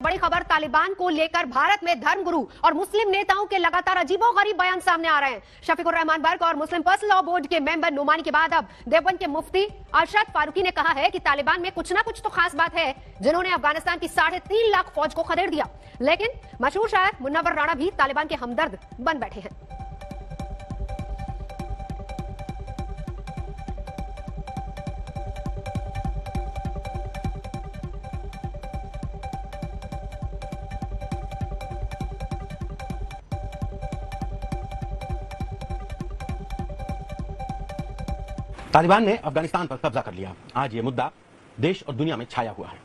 बड़ी खबर तालिबान को लेकर भारत में धर्मगुरु और मुस्लिम नेताओं के लगातार अजीबोगरीब बयान सामने आ रहे हैं। शफीकुर रहमान बर्क और मुस्लिम पर्सनल लॉ बोर्ड के मेंबर नुमानी के बाद अब देवबंद के मुफ्ती अरशद फारूकी ने कहा है कि तालिबान में कुछ ना कुछ तो खास बात है, जिन्होंने अफगानिस्तान की 3.5 लाख फौज को खदेड़ दिया। लेकिन मशहूर शायर मुनव्वर राणा भी तालिबान के हमदर्द बन बैठे हैं। तालिबान ने अफगानिस्तान पर कब्जा कर लिया। आज ये मुद्दा देश और दुनिया में छाया हुआ है।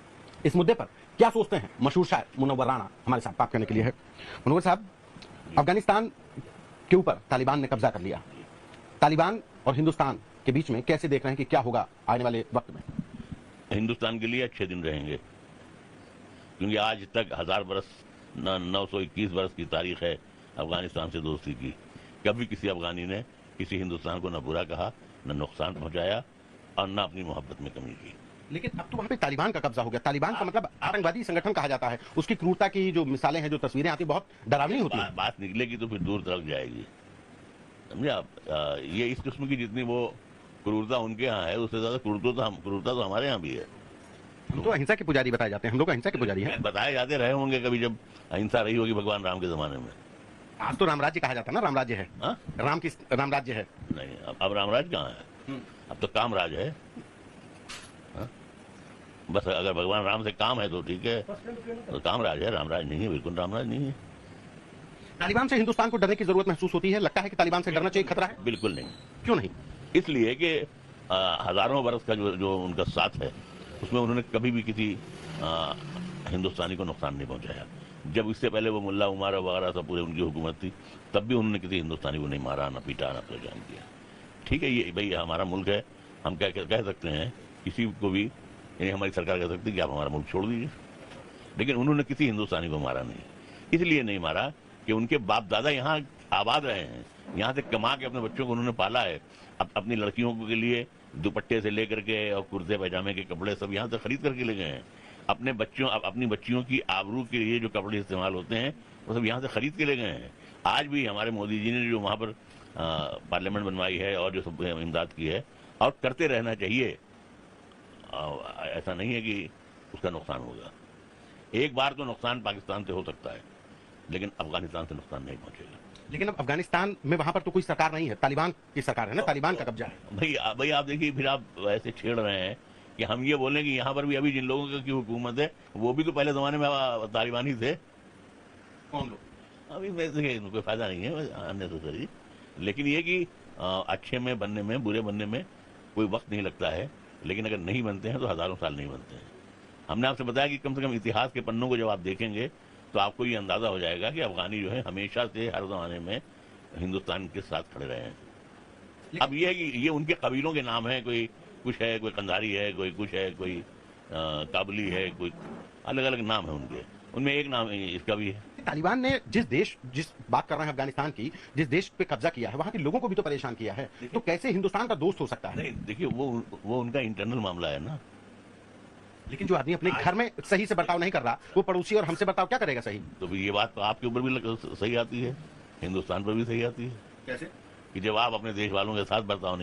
इस मुद्दे पर क्या सोचते हैं मशहूर शायर मुनव्वर राणा हमारे साथ बात करने के लिए है। मुनव्वर साहब, अफगानिस्तान के ऊपर तालिबान ने कब्जा कर लिया। तालिबान और हिंदुस्तान के बीच में कैसे देख रहे हैं कि क्या होगा आने वाले वक्त में? हिंदुस्तान के लिए अच्छे दिन रहेंगे, क्योंकि आज तक 1000 बरस 921 बरस की तारीख है अफगानिस्तान से दोस्ती की। कभी किसी अफगानी ने किसी हिंदुस्तान को न बुरा कहा, न नुकसान पहुंचाया और न अपनी मोहब्बत में कमी की। लेकिन अब तो वहां पे तालिबान का कब्जा हो गया। तालिबान का मतलब आतंकवादी संगठन कहा जाता है। उसकी क्रूरता की जो मिसालें हैं, जो तस्वीरें आती, बहुत डरावनी होती है। बात निकलेगी तो फिर दूर तक जाएगी, समझे आप। ये इस किस्म की जितनी वो क्रूरता उनके यहाँ है, उससे ज्यादा क्रूरता तो हमारे यहाँ भी है। हम तो अहिंसा के पुजारी बताए जाते हैं। हम लोग अहिंसा के पुजारी हैं। बताए जाते रहे होंगे कभी, जब अहिंसा रही होगी भगवान राम के जमाने में। आज तो रामराज्य कहा जाता है ना, रामराज्य है। हा? रामराज्य है। नहीं, अब रामराज कहाँ है? अब तो कामराज है। हा? बस अगर भगवान राम से काम है तो ठीक है, तो कामराज है, रामराज नहीं है। बिल्कुल रामराज नहीं है। तालिबान से हिंदुस्तान को डरने की जरूरत महसूस होती है? लगता है कि तालिबान से डरना चाहिए, खतरा है? बिल्कुल नहीं। क्यों नहीं? इसलिए कि हजारों बरस का जो उनका साथ है, उसमें उन्होंने कभी भी किसी हिंदुस्तानी को नुकसान नहीं पहुंचाया। जब इससे पहले वो मुल्ला उमार वगैरह सब पूरे उनकी हुकूमत थी, तब भी उन्होंने किसी हिंदुस्तानी को नहीं मारा, ना पीटा, ना परेशान किया। ठीक है, ये भाई हमारा मुल्क है, हम क्या कह सकते हैं, किसी को भी, यानी हमारी सरकार कह सकती है कि आप हमारा मुल्क छोड़ दीजिए। लेकिन उन्होंने किसी हिंदुस्तानी को मारा नहीं। इसलिए नहीं मारा कि उनके बाप दादा यहाँ आबाद रहे हैं, यहाँ से कमा के अपने बच्चों को उन्होंने पाला है। अपनी लड़कियों के लिए दुपट्टे से लेकर के और कुर्ते पैजामे के कपड़े सब यहाँ से खरीद करके ले गए हैं। अपनी बच्चियों की आबरू के लिए जो कपड़े इस्तेमाल होते हैं, वो सब यहाँ से खरीद के ले गए हैं। आज भी हमारे मोदी जी ने जो वहाँ पर पार्लियामेंट बनवाई है और जो सब इमदाद की है, और करते रहना चाहिए। ऐसा नहीं है कि उसका नुकसान होगा। एक बार तो नुकसान पाकिस्तान से हो सकता है, लेकिन अफगानिस्तान से नुकसान नहीं पहुंचेगा। लेकिन अब अफगानिस्तान में वहां पर तो कोई सरकार नहीं है, तालिबान की सरकार है ना, तालिबान का कब्जा है। भाई आप देखिए, फिर आप ऐसे छेड़ रहे हैं कि हम ये बोलें कि यहाँ पर भी अभी जिन लोगों की हुकूमत है, वो भी तो पहले जमाने में तालिबान ही थे। कौन लोग? अभी वैसे कोई फायदा नहीं है अननेसेसरी। लेकिन ये कि अच्छे में बनने में, बुरे बनने में कोई वक्त नहीं लगता है। लेकिन अगर नहीं बनते हैं तो हजारों साल नहीं बनते हैं। हमने आपसे बताया कि कम से कम इतिहास के पन्नों को जब आप देखेंगे तो आपको ये अंदाजा हो जाएगा कि अफगानी जो है हमेशा से हर जमाने में हिंदुस्तान के साथ खड़े रहे हैं। अब ये है कि ये उनके कबीलों के नाम है, कोई कुछ है, कोई कंधारी है, कोई कुछ है, कोई काबली है, कोई अलग अलग नाम है उनके। उनमें एक नाम इसका भी है। तालिबान ने जिस बात कर रहे हैं अफगानिस्तान की, जिस देश पे कब्जा किया है, वहां के लोगों को भी तो परेशान किया है। तो कैसे हिंदुस्तान का दोस्त हो सकता है? नहीं, देखिए, वो उनका इंटरनल मामला है ना। लेकिन जो आदमी अपने घर में सही से बर्ताव नहीं कर रहा, वो पड़ोसी और हमसे बर्ताव क्या करेगा सही? तो ये बात तो आपके ऊपर भी सही आती है, हिंदुस्तान पर भी सही आती है। कैसे? कि जब आप अपने देश वालों के साथ बर्ताव नहीं